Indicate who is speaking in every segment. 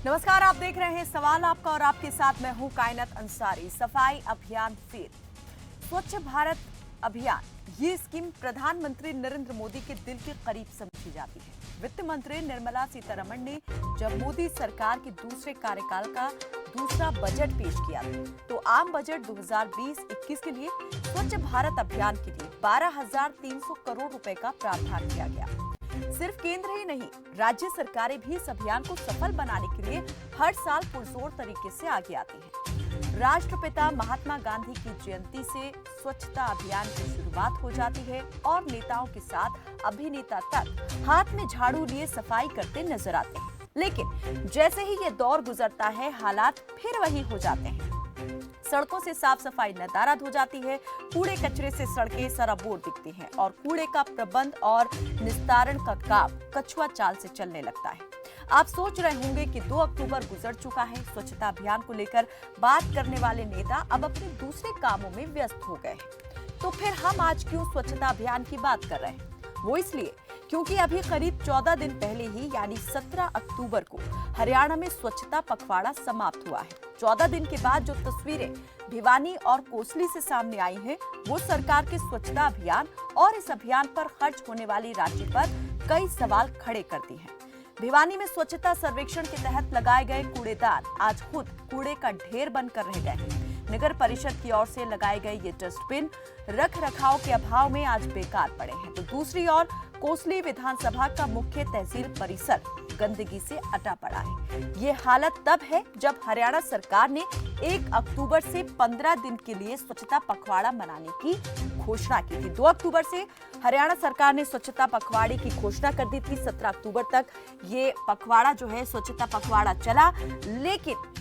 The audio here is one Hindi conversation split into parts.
Speaker 1: नमस्कार, आप देख रहे हैं सवाल आपका और आपके साथ मैं हूं कायनात अंसारी। सफाई अभियान फिर स्वच्छ भारत अभियान, ये स्कीम प्रधानमंत्री नरेंद्र मोदी के दिल के करीब समझी जाती है। वित्त मंत्री निर्मला सीतारमण ने जब मोदी सरकार के दूसरे कार्यकाल का दूसरा बजट पेश किया तो आम बजट 2020-21 के लिए स्वच्छ भारत अभियान के लिए 12,300 करोड़ रुपए का प्रावधान किया गया। सिर्फ केंद्र ही नहीं, राज्य सरकारें भी इस अभियान को सफल बनाने के लिए हर साल पुरजोर तरीके से आगे आती हैं। राष्ट्रपिता महात्मा गांधी की जयंती से स्वच्छता अभियान की शुरुआत हो जाती है और नेताओं के साथ अभिनेता तक हाथ में झाड़ू लिए सफाई करते नजर आते हैं। लेकिन जैसे ही ये दौर गुजरता है, हालात फिर वही हो जाते हैं। सड़कों से साफ सफाई नदारद हो जाती है, कूड़े कचरे से सड़कें सराबोर दिखती हैं और कूड़े का प्रबंध और निस्तारण का काम कछुआ चाल से चलने लगता है। आप सोच रहे होंगे कि 2 अक्टूबर गुजर चुका है, स्वच्छता अभियान को लेकर बात करने वाले नेता अब अपने दूसरे कामों में व्यस्त हो गए हैं। तो फिर हम आज क्यों स्वच्छता अभियान की बात कर रहे हैं? वो इसलिए क्योंकि अभी करीब 14 दिन पहले ही यानी 17 अक्टूबर को हरियाणा में स्वच्छता पखवाड़ा समाप्त हुआ है। 14 दिन के बाद जो तस्वीरें भिवानी और कोसली से सामने आई हैं, वो सरकार के स्वच्छता अभियान और इस अभियान पर खर्च होने वाली राशि पर कई सवाल खड़े करती हैं। भिवानी में स्वच्छता सर्वेक्षण के तहत लगाए गए कूड़ेदान आज खुद कूड़े का ढेर बनकर रह गए हैं। नगर परिषद की ओर से लगाए गए ये डस्टबिन रख रखाव के अभाव में आज बेकार पड़े हैं, तो दूसरी ओर कोसली विधानसभा का मुख्य तहसील परिसर गंदगी से अटा पड़ा है। ये हालत तब है जब हरियाणा सरकार ने 1 अक्टूबर से 15 दिन के लिए स्वच्छता पखवाड़ा मनाने की घोषणा की थी। 2 अक्टूबर से हरियाणा सरकार ने स्वच्छता पखवाड़े की घोषणा कर दी थी। 17 अक्टूबर तक ये पखवाड़ा जो है स्वच्छता पखवाड़ा चला, लेकिन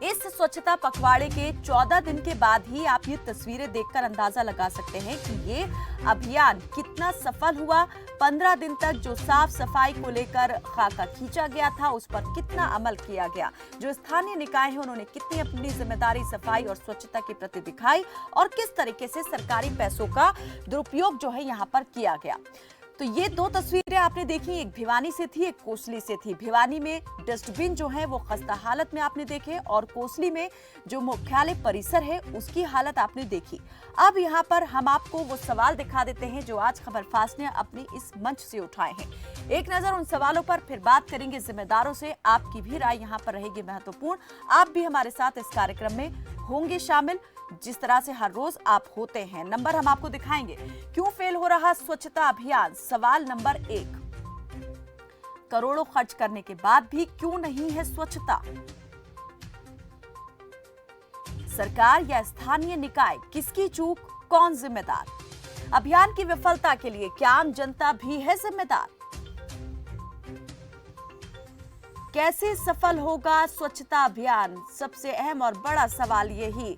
Speaker 1: इस स्वच्छता पखवाड़े के 14 दिन के बाद ही आप ये तस्वीरें देखकर अंदाजा लगा सकते हैं कि ये अभियान कितना सफल हुआ। 15 दिन तक जो साफ सफाई को लेकर खाका खींचा गया था, उस पर कितना अमल किया गया। जो स्थानीय निकाय हैं, उन्होंने कितनी अपनी जिम्मेदारी सफाई और स्वच्छता के प्रति दिखाई और किस तरीके से सरकारी पैसों का दुरुपयोग जो है यहाँ पर किया गया। तो ये 2 तस्वीरें आपने देखी, एक भिवानी से थी, एक कोसली से थी। भिवानी में डस्टबिन जो है वो खस्ता हालत में आपने देखे और कोसली में जो मुख्यालय परिसर है उसकी हालत आपने देखी। अब यहाँ पर हम आपको वो सवाल दिखा देते हैं जो आज खबर फास्ट ने अपनी इस मंच से उठाए हैं। एक नजर उन सवालों पर, फिर बात करेंगे जिम्मेदारों से। आपकी भी राय यहाँ पर रहेगी महत्वपूर्ण। आप भी हमारे साथ इस कार्यक्रम में होंगे शामिल, जिस तरह से हर रोज आप होते हैं। नंबर हम आपको दिखाएंगे। क्यों फेल हो रहा स्वच्छता अभियान? सवाल नंबर 1, करोड़ों खर्च करने के बाद भी क्यों नहीं है स्वच्छता? सरकार या स्थानीय निकाय, किसकी चूक, कौन जिम्मेदार? अभियान की विफलता के लिए क्या आम जनता भी है जिम्मेदार? कैसे सफल होगा स्वच्छता अभियान? सबसे अहम और बड़ा सवाल यही।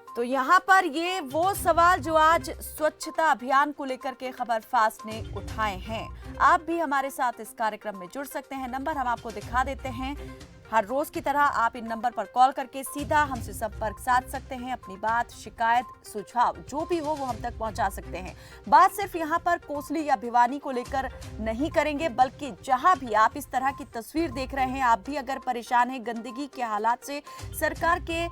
Speaker 1: तो यहाँ पर ये वो सवाल जो आज स्वच्छता अभियान को लेकर के खबर फास्ट ने उठाए हैं। आप भी हमारे साथ इस कार्यक्रम में जुड़ सकते हैं। नंबर हम आपको दिखा देते हैं। हर रोज की तरह आप इन नंबर पर कॉल करके सीधा हमसे संपर्क साध सकते हैं। अपनी बात, शिकायत, सुझाव जो भी हो वो हम तक पहुंचा सकते हैं। बात सिर्फ यहाँ पर कोसली या भिवानी को लेकर नहीं करेंगे, बल्कि जहां भी आप इस तरह की तस्वीर देख रहे हैं, आप भी अगर परेशान हैं गंदगी के हालात से, सरकार के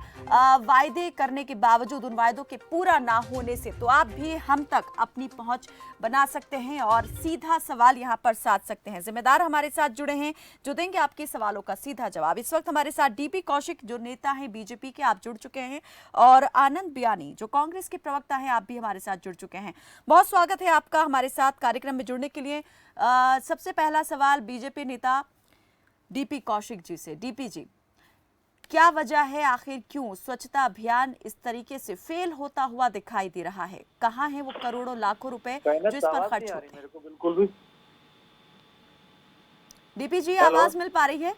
Speaker 1: वायदे करने के बावजूद उन वायदों के पूरा ना होने से, तो आप भी हम तक अपनी पहुंच बना सकते हैं और सीधा सवाल यहाँ पर साध सकते हैं। जिम्मेदार हमारे साथ जुड़े हैं जो देंगे आपके सवालों का सीधा जवाब। इस वक्त हमारे साथ डीपी कौशिक जो नेता हैं बीजेपी के, आप जुड़ चुके हैं, और आनंद बियानी जो कांग्रेस के प्रवक्ता हैं, आप भी हमारे साथ जुड़ चुके हैं। बहुत स्वागत है आपका हमारे साथ कार्यक्रम में जुड़ने के लिए। सबसे पहला सवाल बीजेपी नेता डीपी कौशिक जी से। डीपी जी, क्या वजह है, आखिर क्यों स्वच्छता अभियान इस तरीके से फेल होता हुआ दिखाई दे रहा है? कहाँ है वो करोड़ों लाखों रुपए जो इस पर खर्च होते हैं?
Speaker 2: बिल्कुल भी
Speaker 1: डीपी जी, आवाज मिल पा रही है?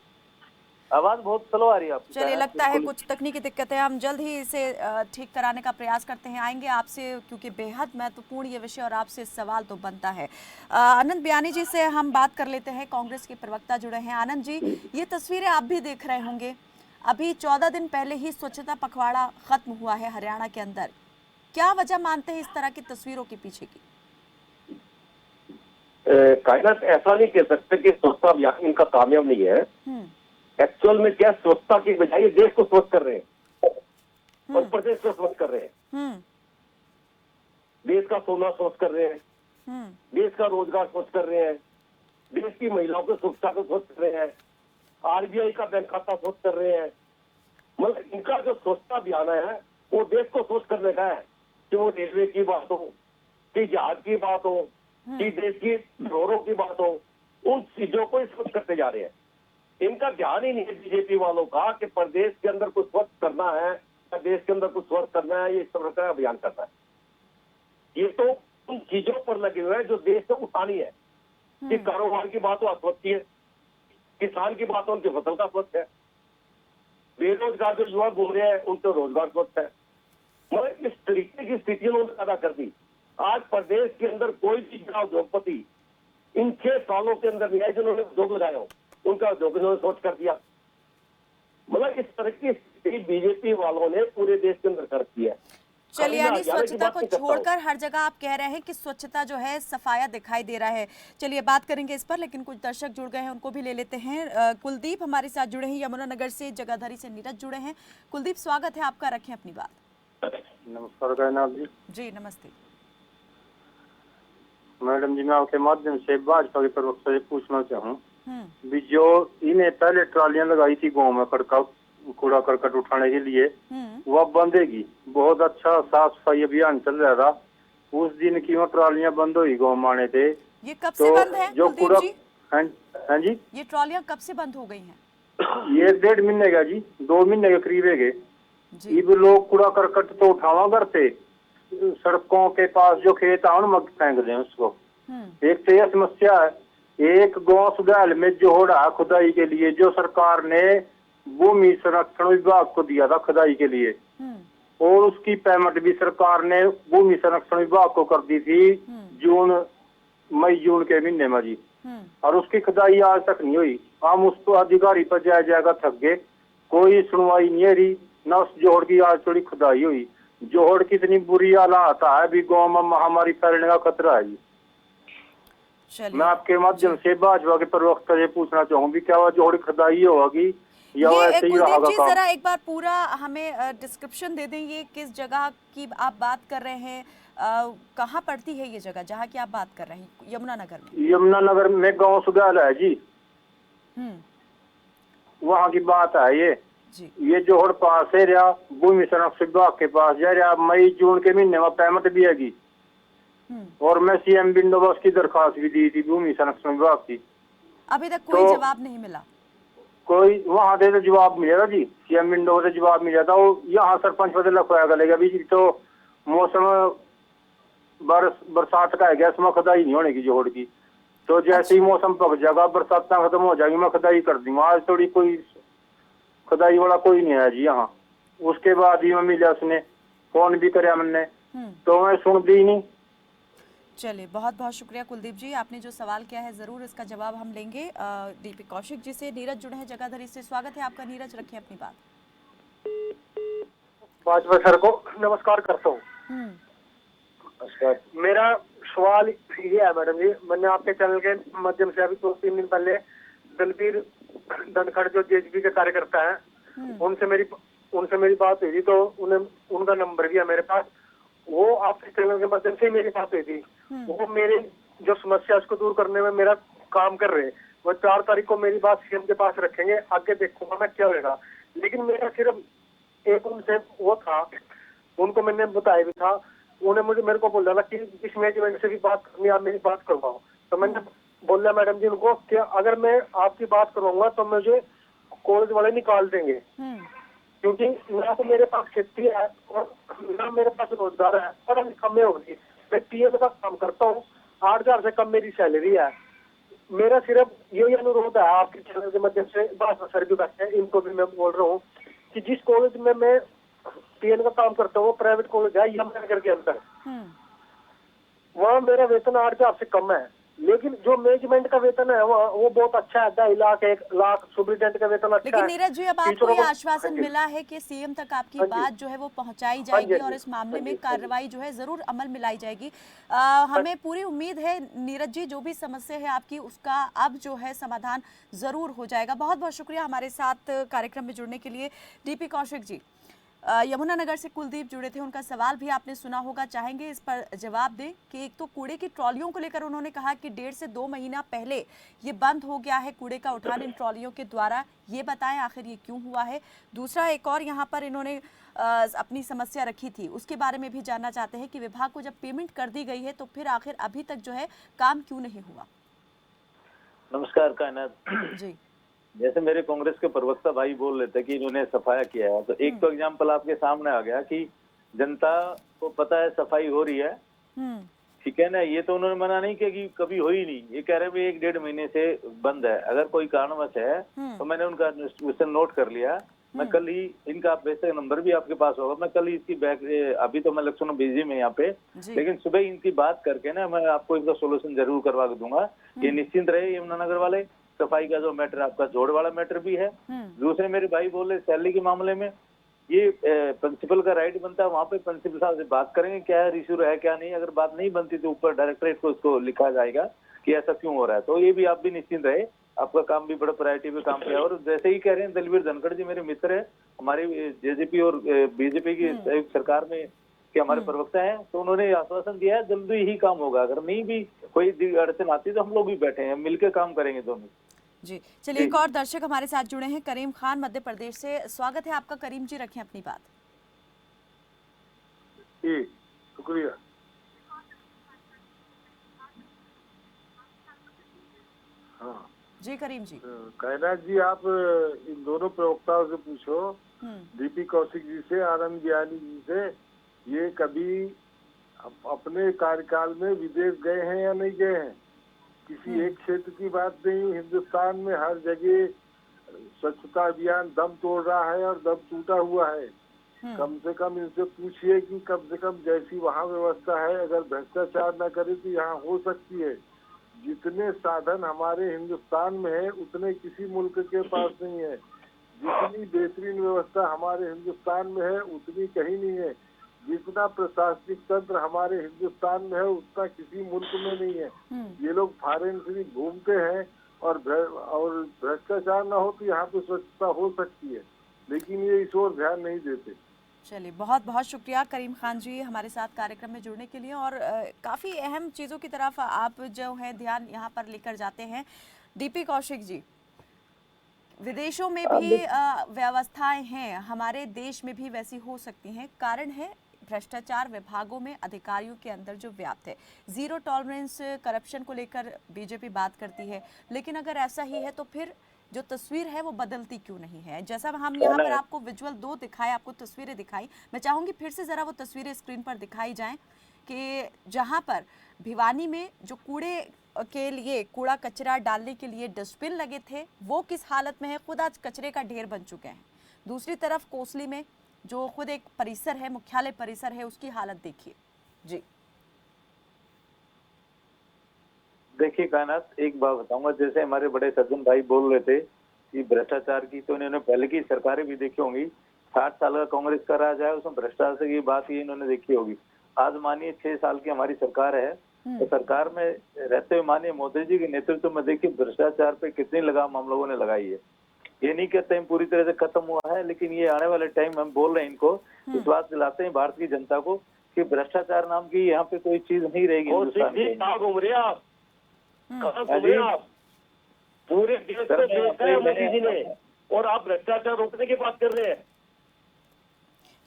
Speaker 2: आवाज बहुत स्लो आ रही है आपकी।
Speaker 1: चलिए, लगता है कुछ तकनीकी दिक्कत है। हम जल्द ही इसे ठीक कराने का प्रयास करते हैं। आएंगे आपसे, क्योंकि बेहद महत्वपूर्ण ये विषय और आपसे सवाल तो बनता है। आनंद बियानी जी से हम बात कर लेते हैं, कांग्रेस के प्रवक्ता जुड़े हैं। आनंद जी, ये तस्वीरें आप भी देख रहे होंगे। अभी 14 दिन पहले ही स्वच्छता पखवाड़ा खत्म हुआ है हरियाणा के अंदर। क्या वजह मानते हैं इस तरह की तस्वीरों के पीछे की?
Speaker 3: कायनात ऐसा नहीं कह सकते कि स्वच्छता अभियान इनका कामयाब नहीं है। एक्चुअल में क्या स्वच्छता की बजाय देश को स्वच्छ कर रहे हैं और प्रदेश को स्वच्छ कर रहे हैं। देश का सोना स्वच्छ कर रहे हैं, देश का रोजगार स्वच्छ कर रहे हैं, देश की महिलाओं की सुरक्षा को स्वच्छ कर रहे हैं, आरबीआई का बैंक खाता स्वच्छ कर रहे हैं। मतलब इनका जो स्वच्छता अभियान है वो देश को स्वच्छ करने का है, कि वो रेलवे की बात हो, कि जहाज की बात हो, कि देश की धरोहरों की बात हो, उन चीजों को स्वच्छ करते जा रहे हैं। इनका ध्यान ही नहीं है बीजेपी वालों का कि प्रदेश के अंदर कुछ स्वच्छ करना है या देश के अंदर कुछ स्वच्छ करना है, ये इस तरह का अभियान करना है। ये तो उन चीजों पर लगे हुए हैं जो देश से उठानी है, कि कारोबार की बात हो अस्वच्छ है, किसान की बात हो उनकी फसल का स्वच्छ है, बेरोजगार जो युवा घूम रहे हैं उनका रोजगार स्वच्छ है। मगर इस तरीके की स्थिति उन्होंने पैदा कर दी। आज प्रदेश के अंदर कोई भी बड़ा उद्योगपति इन 6 सालों के अंदर नहीं है जिन्होंने उद्योग लगाया हो, उनका उद्योग इन्होंने स्वच्छ कर दिया। मतलब इस तरह की स्थिति बीजेपी वालों ने पूरे देश के अंदर कर दी है।
Speaker 1: चलिए, यानी स्वच्छता को छोड़कर हर जगह आप कह रहे हैं कि स्वच्छता जो है सफाया दिखाई दे रहा है। चलिए बात करेंगे इस पर, लेकिन कुछ दर्शक जुड़ गए हैं, उनको भी ले लेते हैं। कुलदीप हमारे साथ जुड़े हैं, यमुनानगर से, जगाधरी से नीरज जुड़े हैं। कुलदीप, स्वागत है आपका, रखें अपनी बात।
Speaker 4: नमस्कार कायनात जी।
Speaker 1: जी नमस्ते
Speaker 4: मैडम जी, मैं आपके माध्यम से भाजपा के प्रवक्ता से पूछना चाहूँ भी जो इन्हें पहले ट्रालियां लगाई थी गाँव में कूड़ा करकट उठाने के लिए, वह बंदेगी। बहुत अच्छा साफ सफाई अभियान चल रहा था, उस दिन की वो ट्रालियां बंद हुई गाँव में आने थे।
Speaker 1: ये कब से बंद है
Speaker 4: जो कूड़ा, हाँ जी,
Speaker 1: ये ट्रॉलियां कब से बंद हो गई हैं?
Speaker 4: ये 1.5 महीने का जी, 2 महीने के करीब है। अब लोग कूड़ा करकट तो उठावा करते, सड़कों के पास जो खेत है उनमें फेंक दें उसको। एक तो यह समस्या है। एक गांव सुधाल में जोड़ा खुदाई के लिए जो सरकार ने भूमि संरक्षण विभाग को दिया था खुदाई के लिए, और उसकी पेमेंट भी सरकार ने भूमि संरक्षण विभाग को कर दी थी मई जून के महीने में जी। और उसकी खुदाई आज तक नहीं हुई। हम उसको अधिकारी पर जाएगा थक गए, कोई सुनवाई नहीं है रही, न उस जोड़ की आज थोड़ी खुदाई हुई। जोड़ की इतनी बुरी हालात है भी गाँव में महामारी फैलने का खतरा है जी। मैं आपके माध्यम से भाजपा के प्रवक्ता से पूछना चाहूँ भी क्या वह जोड़ खुदाई होगी या ऐसे ही रहेगा
Speaker 1: जी, जरा एक बार पूरा हमें डिस्क्रिप्शन दे दें, ये किस जगह की आप बात कर रहे हैं, कहाँ पड़ती है ये जगह जहाँ की आप बात कर रहे हैं? यमुनानगर में।
Speaker 4: यमुनानगर में गाँव सुधाल है जी, वहाँ की बात है ये जी। ये जोड़ पास है रहा, भूमि संरक्षण विभाग के पास जा रहा, मई जून के महीने में पेमेंट भी आएगी। और मैं सीएम बंदोबस्त की दरखास्त भी दी थी भूमि संरक्षण विभाग की, अभी तक कोई जवाब नहीं मिला। कोई वहाँ से तो जवाब मिलेगा जी, सीएम विंडो से जवाब मिला था। वो यहाँ सरपंच पद लखवाया गलेगा भी तो मौसम बरसात का है गया, इसमें खुदाई नहीं होने की जोड़ की। तो जैसे ही मौसम पक जाएगा, बरसात खत्म हो जाएगी, मैं खुदाई कर दूंगा। आज थोड़ी कोई खुदाई वाला कोई नहीं है जी यहाँ। उसके बाद ही मिला, उसने फोन भी करे हमने, तो मैं सुन दी नहीं।
Speaker 1: चलिए, बहुत बहुत शुक्रिया कुलदीप जी, आपने जो सवाल किया है जरूर इसका जवाब हम लेंगे। डीपी कौशिक जी से नीरज जुड़े हैं जगाधरी से, स्वागत है आपका नीरज, रखिए अपनी बात।
Speaker 5: भाजपा सर को नमस्कार करता हूँ। मेरा सवाल ये है मैडम जी, मैंने आपके चैनल के माध्यम से अभी 2-3 दिन पहले दलबीर धनखड़ जो जेजेपी के कार्यकर्ता हैं, उनसे मेरी बात हुई थी, तो उनका नंबर भी है मेरे पास। वो आपके चैनल के माध्यम से मेरी बात हुई थी। वो मेरे जो समस्या उसको दूर करने में मेरा काम कर रहे हैं। वो 4 तारीख को मेरी बात सीएम के पास रखेंगे, आगे देखूंगा मैं क्या होगा। लेकिन मेरा सिर्फ एक उनसे वो था, उनको मैंने बताया भी था, उन्हें मेरे को बोला था कि इस मैनेजमेंट से भी बात करनी, आप मेरी बात करवाओ। तो मैंने बोला मैडम जी उनको कि अगर मैं आपकी बात करवाऊंगा तो मुझे कॉलेज वाले निकाल देंगे, क्योंकि ना तो मेरे पास खेती है और ना मेरे पास रोजगार है, और कम होगी। मैं पीएम का काम करता हूँ, 8,000 से कम मेरी सैलरी है। मेरा सिर्फ यही अनुरोध है आपके चैनल के माध्यम से, भाजपा सर भी बैठे हैं, इनको भी मैं बोल रहा हूँ कि जिस कॉलेज में मैं पीएन का काम करता हूँ, प्राइवेट कॉलेज है यमुनानगर के अंदर, वहाँ मेरा वेतन 8,000 से कम है। लेकिन जो मैनेजमेंट का वेतन है वो बहुत अच्छा है, 2.5 लाख 1 लाख सुपरिटेंडेंट का वेतन अच्छा
Speaker 1: लेकिन
Speaker 5: है।
Speaker 1: नीरज जी, अब आपको
Speaker 5: टीचरों
Speaker 1: ये
Speaker 5: को-
Speaker 1: आश्वासन
Speaker 5: हाँ जी।
Speaker 1: मिला है कि सीएम तक आपकी
Speaker 5: हाँ जी।
Speaker 1: बात जो है वो पहुंचाई
Speaker 5: हाँ
Speaker 1: जाएगी
Speaker 5: जी,
Speaker 1: और इस मामले
Speaker 5: हाँ
Speaker 1: में
Speaker 5: जी,
Speaker 1: कार्रवाई जो है जरूर अमल में लाई जाएगी। हमें पूरी उम्मीद है नीरज जी, जो भी समस्या है आपकी उसका अब जो है समाधान जरूर हो जाएगा। बहुत बहुत शुक्रिया हमारे साथ कार्यक्रम में जुड़ने के लिए डीपी कौशिक जी। यमुनानगर से कुलदीप जुड़े थे, उनका सवाल भी आपने सुना होगा, चाहेंगे इस पर जवाब दें कि एक तो कूड़े की ट्रॉलियों को लेकर उन्होंने कहा कि 1.5 से 2 महीना पहले ये बंद हो गया है कूड़े का उठान इन ट्रॉलियों के द्वारा, ये बताएं आखिर ये क्यों हुआ है। दूसरा, एक और यहाँ पर इन्होंने अपनी समस्या रखी थी, उसके बारे में भी जानना चाहते हैं कि विभाग को जब पेमेंट कर दी गई है तो फिर आखिर अभी तक जो है काम क्यों नहीं हुआ।
Speaker 2: नमस्कार कायनात
Speaker 1: जी
Speaker 2: जैसे मेरे कांग्रेस के प्रवक्ता भाई बोल रहे थे कि इन्होंने सफाया किया है, तो एक तो एग्जाम्पल आपके सामने आ गया कि जनता को पता है सफाई हो रही है, ठीक है ना। ये तो उन्होंने मना नहीं किया कि कभी हो ही नहीं, ये कह रहे हैं 1-1.5 महीने से बंद है। अगर कोई कारणवश है तो मैंने उनका क्वेश्चन नोट कर लिया, मैं कल ही इनका बेसिक नंबर भी आपके पास होगा, मैं कल ही इसकी बैक, अभी तो मैं लक्ष्मण बिजी में यहाँ पे, लेकिन सुबह इनकी बात करके ना मैं आपको इसका सोल्यूशन जरूर करवा दूंगा। ये निश्चिंत रहे यमुनानगर वाले, सफाई का जो मैटर आपका जोड़ वाला मैटर भी है। दूसरे मेरे भाई बोले सैलरी के मामले में ये प्रिंसिपल का राइट बनता है, वहाँ पे प्रिंसिपल साहब से बात करेंगे क्या है इशू है क्या नहीं। अगर बात नहीं बनती तो ऊपर डायरेक्टरेट को इसको लिखा जाएगा कि ऐसा क्यों हो रहा है। तो ये भी आप भी निश्चिंत रहे, आपका काम भी बड़ा प्रायोरिटी पे काम किया। और जैसे ही कह रहे हैं दलवीर धनखड़ जी मेरे मित्र है, हमारी जेजेपी और बीजेपी की संयुक्त सरकार में के हमारे प्रवक्ता हैं, तो उन्होंने आश्वासन दिया है जल्दी ही काम होगा। अगर नहीं भी कोई अड़चन आती तो हम लोग भी बैठे हैं, मिलकर काम करेंगे दोनों।
Speaker 1: जी चलिए, एक और दर्शक हमारे साथ जुड़े हैं, करीम खान मध्य प्रदेश से। स्वागत है आपका करीम जी, रखें अपनी बात।
Speaker 5: जी शुक्रिया। हाँ
Speaker 1: जी करीम जी।
Speaker 5: कायनात जी, आप इन दोनों प्रवक्ताओं से पूछो, डीपी कौशिक जी से, आनंद ज्ञानी जी से, ये कभी अपने कार्यकाल में विदेश गए हैं या नहीं गए हैं। किसी एक क्षेत्र की बात नहीं, हिंदुस्तान में हर जगह स्वच्छता अभियान दम तोड़ रहा है और दम टूटा हुआ है। कम से कम इनसे पूछिए कि कम से कम जैसी वहाँ व्यवस्था है, अगर भ्रष्टाचार न करे तो यहाँ हो सकती है। जितने साधन हमारे हिंदुस्तान में है उतने किसी मुल्क के पास नहीं है। जितनी बेहतरीन व्यवस्था हमारे हिंदुस्तान में है उतनी कहीं नहीं है। जितना प्रशासनिक तंत्र हमारे हिंदुस्तान में है उतना किसी मुल्क में नहीं है। ये लोग फॉरेन से घूमते हैं और भ्रष्टाचार ना हो तो यहाँ पे स्वच्छता हो सकती है, लेकिन ये इस ओर ध्यान नहीं देते।
Speaker 1: चलिए, बहुत बहुत शुक्रिया करीम खान जी हमारे साथ कार्यक्रम में जुड़ने के लिए, और काफ़ी अहम चीज़ों की तरफ आप जो है ध्यान यहाँ पर लेकर जाते हैं। डीपी कौशिक जी, विदेशों में भी व्यवस्थाएं हैं, हमारे देश में भी वैसी हो सकती हैं। कारण है भ्रष्टाचार विभागों में अधिकारियों के अंदर जो व्याप्त है। जीरो टॉलरेंस करप्शन को लेकर बीजेपी बात करती है, लेकिन अगर ऐसा ही है तो फिर जो तस्वीर है वो बदलती क्यों नहीं है। जैसा हम यहाँ पर आपको विजुअल 2 दिखाए, आपको तस्वीरें दिखाई, मैं चाहूंगी फिर से जरा वो तस्वीरें स्क्रीन पर दिखाई जाएं कि जहाँ पर भिवानी में जो कूड़े के लिए, कूड़ा कचरा डालने के लिए डस्टबिन लगे थे वो किस हालत में है, खुद आज कचरे का ढेर बन चुके हैं। दूसरी तरफ कोसली में जो खुद एक परिसर है, मुख्यालय परिसर है, उसकी हालत देखिए। जी
Speaker 2: देखिए कायनात, एक बात बताऊंगा, जैसे हमारे बड़े सज्जन भाई बोल रहे थे कि भ्रष्टाचार की, तो इन्होंने पहले की सरकारें भी देखी होंगी। 60 साल का कांग्रेस का राज है, उसमें भ्रष्टाचार की बात ही इन्होंने देखी होगी। आज मानिए 6 साल की हमारी सरकार है, तो सरकार में रहते हुए मानिए मोदी जी के नेतृत्व में देखिए भ्रष्टाचार पे कितनी लगाम हम लोगों ने लगाई है। ये नहीं कहते हैं पूरी तरह से खत्म हुआ है, लेकिन ये आने वाले टाइम हम बोल रहे हैं, इनको विश्वास दिलाते हैं भारत की जनता को कि भ्रष्टाचार नाम की यहाँ पे कोई चीज नहीं रहेगी।
Speaker 3: कहाँ घूम रहे हैं आप? कहाँ घूम रहे हैं आप? पूरे देश को देखा है मोदी जी ने, और आप भ्रष्टाचार रोकने की बात कर रहे हैं।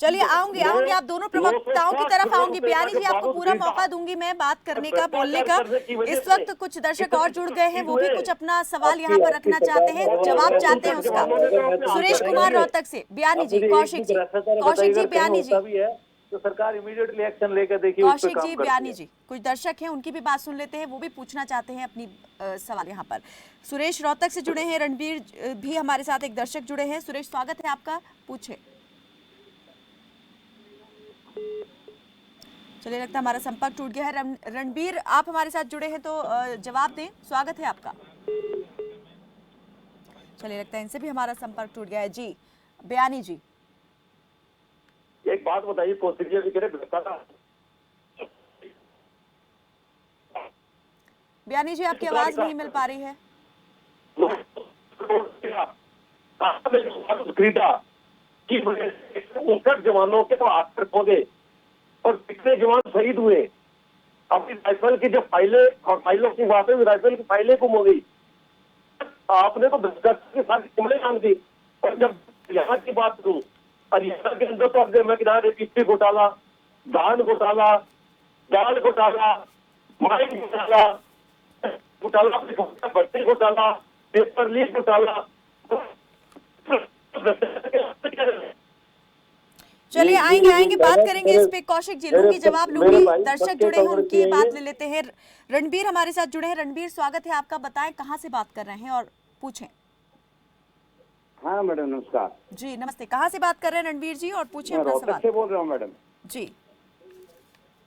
Speaker 1: चलिए, आऊंगी आप दोनों प्रवक्ताओं की तरफ आऊंगी। बयानी जी, आपको पूरा मौका दूंगी मैं बात करने का, बोलने का। इस वक्त कुछ दर्शक और जुड़ गए हैं, वो भी कुछ अपना सवाल यहाँ पर रखना चाहते हैं, जवाब चाहते हैं उसका। सुरेश कुमार रोहतक से बयानी जी, कौशिक जी बयानी जी,
Speaker 2: तो सरकार इमीडिएटली एक्शन लेकर देखिए।
Speaker 1: कौशिक जी बयानी जी, कुछ दर्शक हैं उनकी भी बात सुन लेते हैं, वो भी पूछना चाहते हैं अपनी सवाल यहाँ पर। सुरेश रोहतक से जुड़े हैं, रणबीर भी हमारे साथ एक दर्शक जुड़े हैं। सुरेश, स्वागत है आपका, पूछे। चलिए, लगता है हमारा संपर्क टूट गया है। रणबीर, आप हमारे साथ जुड़े हैं तो जवाब दें, स्वागत है आपका। चलिए, लगता है इनसे भी हमारा संपर्क टूट गया है। जी बयानी जी,
Speaker 3: एक बात बताइए, कौशल्या भी करे
Speaker 1: बयानी जी आपकी आवाज नहीं मिल पा रही है।
Speaker 3: खरीदा कि 59 जवानों के तो हाथ पर खो गए और कितने जवान शहीद हुए। अभी राइफल की जो फाइलों की बात है, राइफल की फाइलें गुम हो गई। आपने तो भ्रष्टाचार के साथ जुमले नाम दी। और जब यहाँ की बात करूं, हरियाणा के अंदर तो अब मैं किनारे रेपिस्टी घोटाला, धान घोटाला, दाल घोटाला, माइन घोटाला, भर्ती घोटाला, पेपर लीक घोटाला।
Speaker 1: चलिए, आएंगे बात करेंगे इस पे। कौशिक जी, लूंगी जवाब लूंगी। दर्शक जुड़े हैं, उनकी बात ले लेते हैं। रणबीर हमारे साथ जुड़े हैं। रणबीर, स्वागत है आपका। बताएं कहां से बात कर रहे हैं और पूछें।
Speaker 6: हाँ मैडम, नमस्कार
Speaker 1: जी नमस्ते, कहां से बात कर रहे हैं रणबीर जी, और पूछें
Speaker 6: मैं
Speaker 1: अपना
Speaker 6: रोहतक
Speaker 1: सवाल।
Speaker 6: से बोल रहा हूँ मैडम।
Speaker 1: जी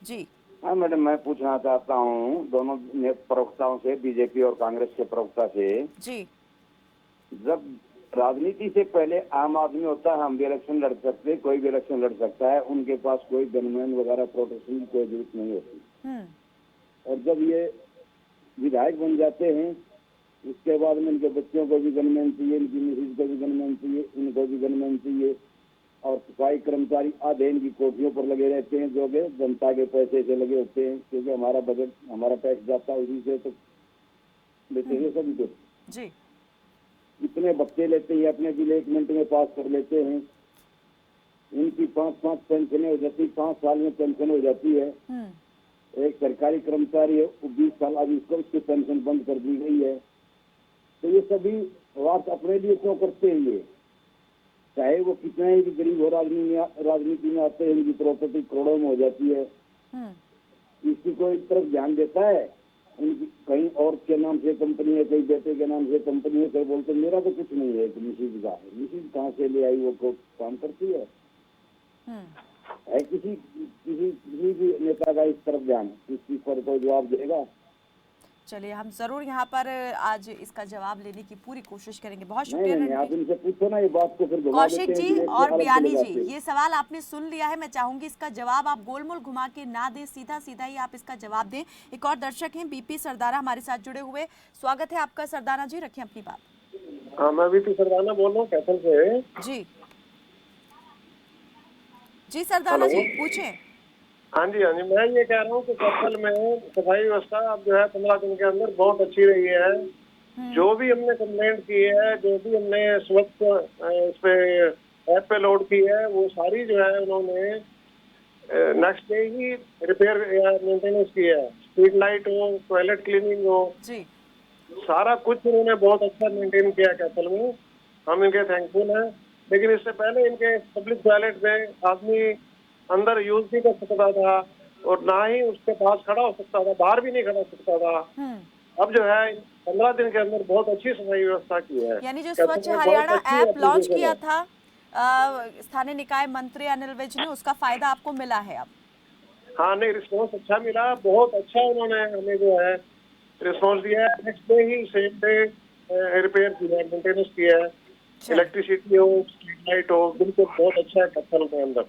Speaker 1: जी
Speaker 6: हाँ मैडम, मैं पूछना चाहता हूँ दोनों प्रवक्ताओं से, बीजेपी और कांग्रेस के प्रवक्ता से।
Speaker 1: जी
Speaker 6: जब राजनीति से पहले आम आदमी होता है, हम भी इलेक्शन लड़ सकते हैं, कोई भी इलेक्शन लड़ सकता है, उनके पास कोई गनमैन वगैरह प्रोटेक्शन की कोई जरूरत नहीं होती। और जब ये विधायक बन जाते हैं, उसके बाद में इनके बच्चों को भी गनमैन चाहिए, इनकी मिसेज को भी गनमैन चाहिए, इनको भी गनमैन चाहिए। और सफाई कर्मचारी आधे इनकी कोठियों पर लगे रहते हैं, जो कि जनता के पैसे से लगे होते हैं, क्योंकि हमारा बजट, हमारा टैक्स जाता है, उसी से तो लेते हैं सभी को।
Speaker 1: जी
Speaker 6: इतने बच्चे लेते हैं, अपने बिल 1 मिनट में पास कर लेते हैं। इनकी 5-5 पेंशनें हो जाती, 5 साल में पेंशन हो जाती है। एक सरकारी कर्मचारी है, वो 20 साल, अभी उसकी पेंशन बंद कर दी गई है। तो ये सभी बात अपने लिए क्यों करते हैं? ये चाहे वो कितना ही गरीब हो, राजनीति में आते हैं, इनकी प्रॉपर्टी करोड़ों में हो जाती है। इसकी कोई तरफ ध्यान देता है? उनकी कहीं और के नाम से कंपनी है, कहीं बेटे के नाम से कंपनी है, कहीं बोलते मेरा तो कुछ नहीं है, मिसेज का है। मिसेज कहाँ से ले आई? वो काम करती है? किसी भी नेता का इस तरफ ध्यान, इस चीज पर कोई जवाब देगा?
Speaker 1: चलिए, हम जरूर यहाँ पर आज इसका जवाब लेने की पूरी कोशिश करेंगे। बहुत शुक्रिया
Speaker 6: आप इनसे पूछो ना ये बात को, फिर
Speaker 1: कौशिक जी और बयानी जी। ये सवाल आपने सुन लिया है, मैं चाहूंगी इसका जवाब आप गोलमोल घुमा के ना दें, सीधा सीधा ही आप इसका जवाब दें। एक और दर्शक हैं, बीपी सरदाना हमारे साथ जुड़े हुए। स्वागत है आपका सरदाना जी, रखें अपनी बात।
Speaker 5: हाँ, मैं बीपी सरदाना बोल रहा हूँ कैथल से।
Speaker 1: जी जी सरदाना जी, पूछें।
Speaker 5: हाँ जी, मैं ये कह रहा हूँ कि कैथल में सफाई व्यवस्था अब जो है 15 दिन के अंदर बहुत अच्छी रही है। जो भी हमने कंप्लेंट की है, जो भी हमने स्वच्छ इस पे ऐप पे लोड की है, वो सारी जो है उन्होंने नेक्स्ट डे ही रिपेयर या मेंटेनेंस की है। स्ट्रीट लाइट हो, टॉयलेट क्लीनिंग हो,
Speaker 1: जी
Speaker 5: सारा कुछ उन्होंने बहुत अच्छा मेंटेन किया कैथल में। हम इनके थैंकफुल हैं। लेकिन इससे पहले इनके पब्लिक टॉयलेट में आदमी अंदर यूज नहीं कर सकता था और ना ही उसके पास खड़ा हो सकता था, बाहर भी नहीं खड़ा हो सकता था। अब जो है 15 दिन के अंदर बहुत अच्छी सफाई व्यवस्था की है।
Speaker 1: यानी जो स्वच्छ हरियाणा ऐप लॉन्च किया था स्थानीय निकाय मंत्री अनिल विज ने, उसका फायदा आपको मिला है अब?
Speaker 5: हाँ, नहीं, रिस्पॉन्स अच्छा मिला, बहुत अच्छा उन्होंने हमें जो है रिस्पॉन्स दिया है। नेक्स्ट डे ही सेम डे रिपेयर किया है, मेंटेनेंस किया है। इलेक्ट्रिसिटी हो, स्ट्रीट लाइट हो, बिल्कुल बहुत अच्छा है कैथल के अंदर।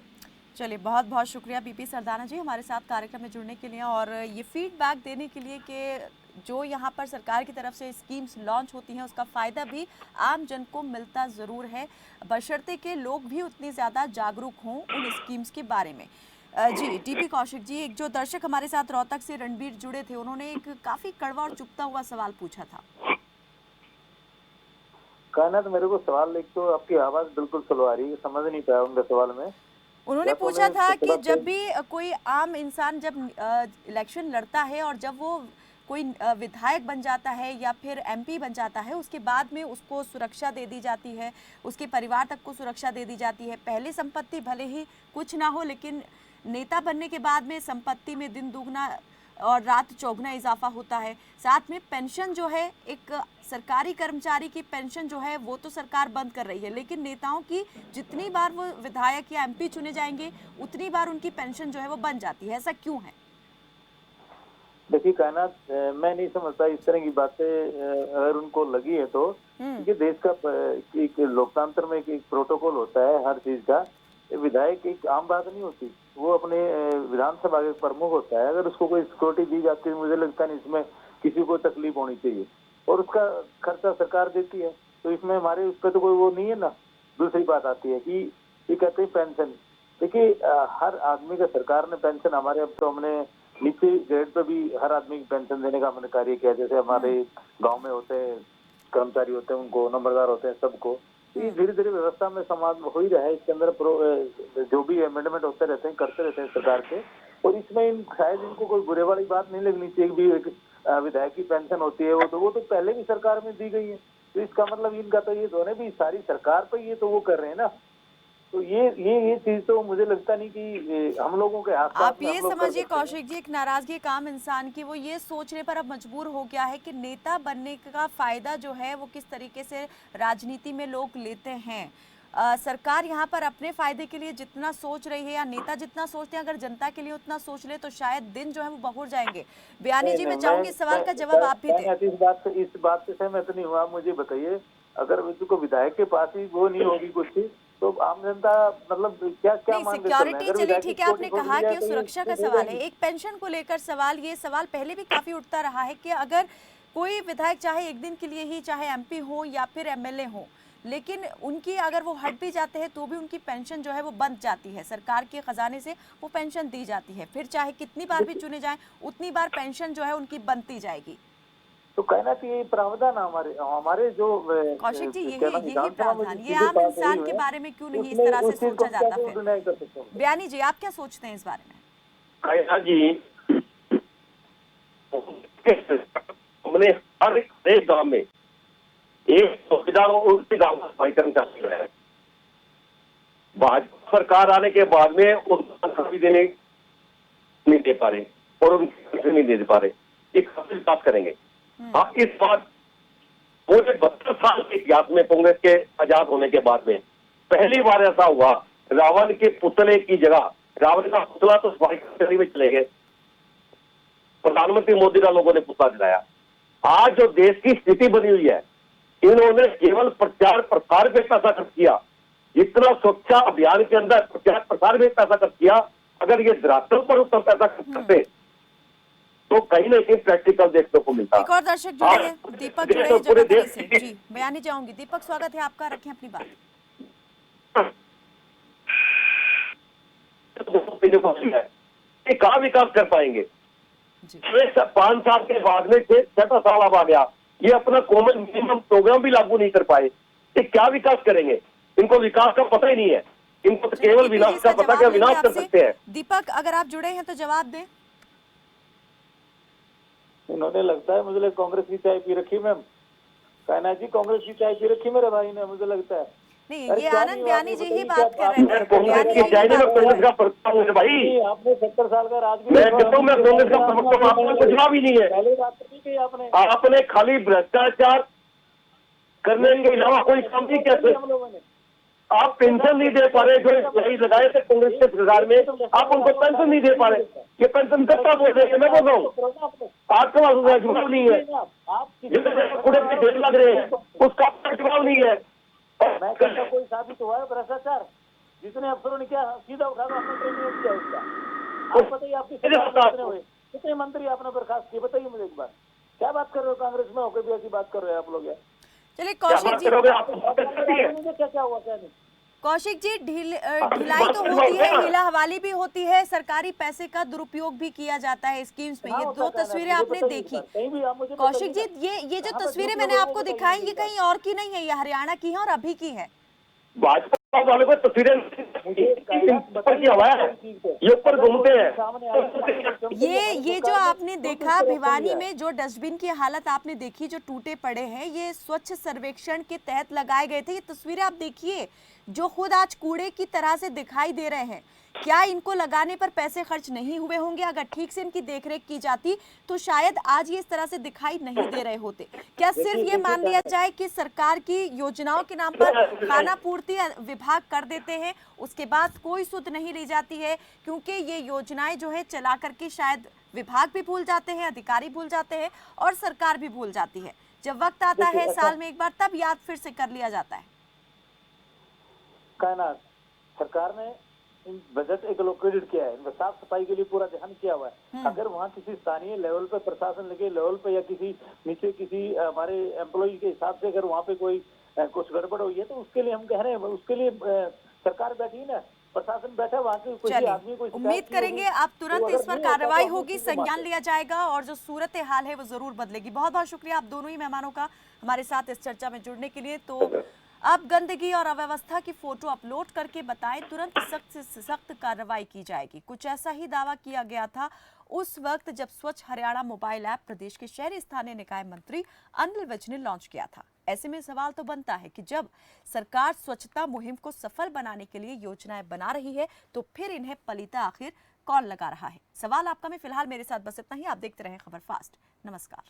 Speaker 1: चलिए, बहुत बहुत शुक्रिया बीपी सरदाना जी हमारे साथ कार्यक्रम में जुड़ने के लिए और ये फीडबैक देने के लिए कि जो यहाँ पर सरकार की तरफ से स्कीम्स लॉन्च होती हैं उसका फ़ायदा भी आम जन को मिलता ज़रूर है, बशर्ते के लोग भी उतनी ज़्यादा जागरूक हों उन स्कीम्स के बारे में। जी टीपी कौशिक जी, एक जो दर्शक हमारे साथ रोहतक से रणबीर जुड़े थे, उन्होंने एक काफ़ी कड़वा और चुभता हुआ सवाल पूछा था।
Speaker 2: कहना तो मेरे को सवाल, एक तो आपकी आवाज़ बिल्कुल स्लो आ रही है, समझ नहीं पाया उनके सवाल में।
Speaker 1: उन्होंने पूछा था कि जब भी कोई आम इंसान जब इलेक्शन लड़ता है और जब वो कोई विधायक बन जाता है या फिर एमपी बन जाता है, उसके बाद में उसको सुरक्षा दे दी जाती है, उसके परिवार तक को सुरक्षा दे दी जाती है। पहले संपत्ति भले ही कुछ ना हो, लेकिन नेता बनने के बाद में संपत्ति में दिन दुगना और रात चौगुना इजाफा होता है। साथ में पेंशन जो है, एक सरकारी कर्मचारी की पेंशन जो है वो तो सरकार बंद कर रही है, लेकिन नेताओं की जितनी बार वो विधायक या एमपी चुने जाएंगे उतनी बार उनकी पेंशन जो है वो बंद जाती है। ऐसा क्यों है?
Speaker 2: देखिए कायनात, मैं नहीं समझता इस तरह की बातें अगर उनको लगी है तो, क्योंकि देश का एक लोकतंत्र में एक प्रोटोकॉल होता है हर चीज का। विधायक एक आम बात नहीं होती, वो अपने विधानसभा के प्रमुख होता है। अगर उसको कोई सिक्योरिटी दी जाती है, मुझे लगता नहीं इसमें किसी को तकलीफ होनी चाहिए, और उसका खर्चा सरकार देती है, तो इसमें हमारे उस पर तो कोई वो नहीं है ना। दूसरी बात आती है कि ये कहते हैं पेंशन। देखिए हर आदमी का सरकार ने पेंशन, हमारे अब तो हमने नीचे ग्रेड पे भी हर आदमी की पेंशन देने का हमने कार्य किया। जैसे हमारे गांव में होते हैं कर्मचारी होते हैं, उनको नंबरदार होते हैं, सबको। ये धीरे धीरे व्यवस्था में समाज में हो ही रहा है। इसके अंदर जो भी अमेंडमेंट होते रहते हैं, करते रहते हैं सरकार के। और इसमें शायद इनको कोई बुरे वाली बात नहीं लगनी चाहिए। भी एक विधायक की पेंशन होती है, वो तो पहले भी सरकार में दी गई है। तो इसका मतलब इनका तो ये दोनों भी सारी सरकार पे ये तो वो कर रहे हैं ना। तो ये चीज तो मुझे लगता नहीं कि हम लोगों के हाथ।
Speaker 1: आप ये समझिए कौशिक जी, एक नाराजगी एक आम इंसान की वो ये सोचने पर अब मजबूर हो गया है कि नेता बनने का फायदा जो है वो किस तरीके से राजनीति में लोग लेते हैं। सरकार यहाँ पर अपने फायदे के लिए जितना सोच रही है, या नेता जितना सोचते हैं, अगर जनता के लिए उतना सोच ले तो शायद दिन जो है वो बहुर जाएंगे। बयानी जी, मैं चाहूंगी सवाल का जवाब आप भी दें।
Speaker 2: इस बात से सहमत नहीं हुआ। मुझे बताइए, अगर को विधायक के पास ही वो नहीं होगी कुछ, तो आम जनता मतलब क्या मान के
Speaker 1: सिक्योरिटी चलिए ठीक है, आपने कहा कि सुरक्षा का सवाल है। एक पेंशन को लेकर सवाल, ये सवाल पहले भी काफी उठता रहा है कि अगर कोई विधायक चाहे एक दिन के लिए ही, चाहे एमपी हो या फिर एमएलए हो, लेकिन उनकी अगर वो हट भी जाते हैं तो भी उनकी पेंशन जो है वो बंद जाती है। सरकार के खजाने से वो पेंशन दी जाती है, फिर चाहे कितनी बार भी चुने जाएं उतनी बार पेंशन जो है उनकी बनती जाएगी।
Speaker 2: तो कहना चाहिए प्रावधान हमारे जो
Speaker 1: कौशिक जी, यही प्रावधान, ये आम इंसान के बारे में क्यों नहीं इस तरह से सोचा जाता? फिर बयानी जी, आप क्या सोचते हैं इस बारे में?
Speaker 3: जी, हमने हर एक गांव में एक चौकीदार उनके गांव का सफाई कर्मचारी है। भाजपा सरकार आने के बाद में उनको भी देने नहीं दे पा रहे और उनको नहीं दे पा रहे। एक बात करेंगे आप इस बार पूरे 72 साल के इतिहास में कांग्रेस के आजाद होने के बाद में पहली बार ऐसा हुआ, रावण के पुतले की जगह रावण का पुतला तो सफाई कर्मचारी में चले गए। प्रधानमंत्री मोदी का लोगों ने पुतला दिलाया। आज जो देश की स्थिति बनी हुई है, इन्होंने केवल प्रचार प्रसार पे पैसा खर्च किया। जितना स्वच्छता अभियान के अंदर प्रचार प्रसार में पैसा खर्च किया, अगर ये धरातल पर उतना पैसा खर्च करते तो कहीं ना कहीं प्रैक्टिकल देखने को मिलता।
Speaker 1: एक और दर्शक जुड़े हैं, दीपक जुड़े हैं जगतपुर से। जी बयानी जाऊंगी। दीपक, स्वागत है आपका, रखें अपनी बात।
Speaker 3: कहाँ विकास कर पाएंगे? 5 साल के बाद में 6 साल अब आ गया, ये अपना कॉमन मिनिमम प्रोग्राम भी लागू नहीं कर पाए। ये क्या विकास करेंगे? इनको विकास का पता ही नहीं है, इनको तो केवल विनाश का पता, क्या विनाश कर सकते हैं।
Speaker 1: दीपक, अगर आप जुड़े हैं तो जवाब दें।
Speaker 2: इन्होंने लगता है मुझे कांग्रेस की चाय पी रखी मैम। कहना जी, कांग्रेस की चाय पी रखी मेरे भाई ने, मुझे लगता है।
Speaker 1: नहीं, ये आनंद बयानी जी ही बात कर रहे थे।
Speaker 3: कांग्रेस की चाय में कांग्रेस का प्रवक्ता हूँ भाई।
Speaker 2: आपने 70 साल का राज,
Speaker 3: मैं कहता हूँ मैं कांग्रेस का प्रवक्ता हूँ, आपको कुछ जवाब ही नहीं है।
Speaker 2: पहले बात नहीं की आपने।
Speaker 3: आपने खाली भ्रष्टाचार करने के अलावा कोई काम नहीं किया।
Speaker 2: हम लोगों ने
Speaker 3: आप पेंशन नहीं दे पा रहे, जो लगाए थे कांग्रेस के सरकार में, आप उनको पेंशन नहीं दे पा रहे। ये पेंशन कब बोल रहे हैं? मैं बोल रहा हूँ आपके पास जवाब नहीं है। पूरे ढेर लग रहे हैं, उसका जवाब नहीं है।
Speaker 2: मैं कहता कोई साबित हुआ है भ्रष्टाचार? जितने अफसरों ने किया सीधा उठा आपने ट्रेनिंग किया उसका। आप बताइए, आपकी कितने हुए, कितने मंत्री आपने बर्खास्त किए? बताइए मुझे एक बार। क्या बात कर रहे हो? कांग्रेस में होकर भी ऐसी बात कर रहे हैं आप लोग यार।
Speaker 1: चलिए कौशिक जी,
Speaker 2: क्या हुआ क्या नहीं?
Speaker 1: कौशिक जी, ढिलाई तो होती है, हीला हवाली भी होती है, सरकारी पैसे का दुरुपयोग भी किया जाता है स्कीम्स में। ये 2 तस्वीरें आपने देखी। कौशिक जी, ये जो तस्वीरें मैंने आपको दिखाई, ये कहीं और की नहीं है, ये हरियाणा की है और अभी की है।
Speaker 3: भाजपा वाले को तस्वीरें ये ऊपर घूमते हैं।
Speaker 1: ये जो आपने देखा भिवानी में, जो डस्टबिन की हालत आपने देखी, जो टूटे पड़े हैं, ये स्वच्छ सर्वेक्षण के तहत लगाए गए थे। ये तस्वीरें आप देखिए, जो खुद आज कूड़े की तरह से दिखाई दे रहे हैं। क्या इनको लगाने पर पैसे खर्च नहीं हुए होंगे? अगर ठीक से इनकी देखरेख की जाती तो शायद आज ये इस तरह से दिखाई नहीं दे रहे होते। क्या सिर्फ ये मान लिया जाए कि सरकार की योजनाओं के नाम पर खाना पूर्ति विभाग कर देते हैं, उसके बाद कोई सुध नहीं ली जाती है? क्योंकि ये योजनाएं जो है चला करके शायद विभाग भी भूल जाते हैं, अधिकारी भूल जाते हैं और सरकार भी भूल जाती है। जब वक्त आता है साल में एक बार, तब याद फिर से कर लिया जाता है।
Speaker 2: कायनात सरकार ने बजट एक लोकेटेड किया है, साफ सफाई के लिए पूरा ध्यान किया हुआ है। अगर वहाँ किसी स्थानीय लेवल पे, प्रशासन के लेवल पे या किसी नीचे किसी हमारे एम्प्लॉय के हिसाब से अगर वहाँ पे कोई कुछ गड़बड़ हुई है तो उसके लिए हम कह रहे हैं, उसके लिए सरकार बैठी ना, प्रशासन बैठा, वहाँ के कोई आदमी को
Speaker 1: उम्मीद करेंगे अब तुरंत इस पर कार्रवाई होगी, संज्ञान लिया जाएगा और जो सूरत हाल है वो जरूर बदलेगी। बहुत बहुत शुक्रिया आप दोनों ही मेहमानों का हमारे साथ इस चर्चा में जुड़ने के लिए। तो अब गंदगी और अव्यवस्था की फोटो अपलोड करके बताएं, तुरंत सख्त से सख्त कार्रवाई की जाएगी। कुछ ऐसा ही दावा किया गया था उस वक्त जब स्वच्छ हरियाणा मोबाइल ऐप प्रदेश के शहरी स्थानीय निकाय मंत्री अनिल विज ने लॉन्च किया था। ऐसे में सवाल तो बनता है कि जब सरकार स्वच्छता मुहिम को सफल बनाने के लिए योजनाएं बना रही है तो फिर इन्हें पलीता आखिर कौन लगा रहा है? सवाल आपका में फिलहाल मेरे साथ बस इतना ही। आप देखते रहें खबर फास्ट। नमस्कार।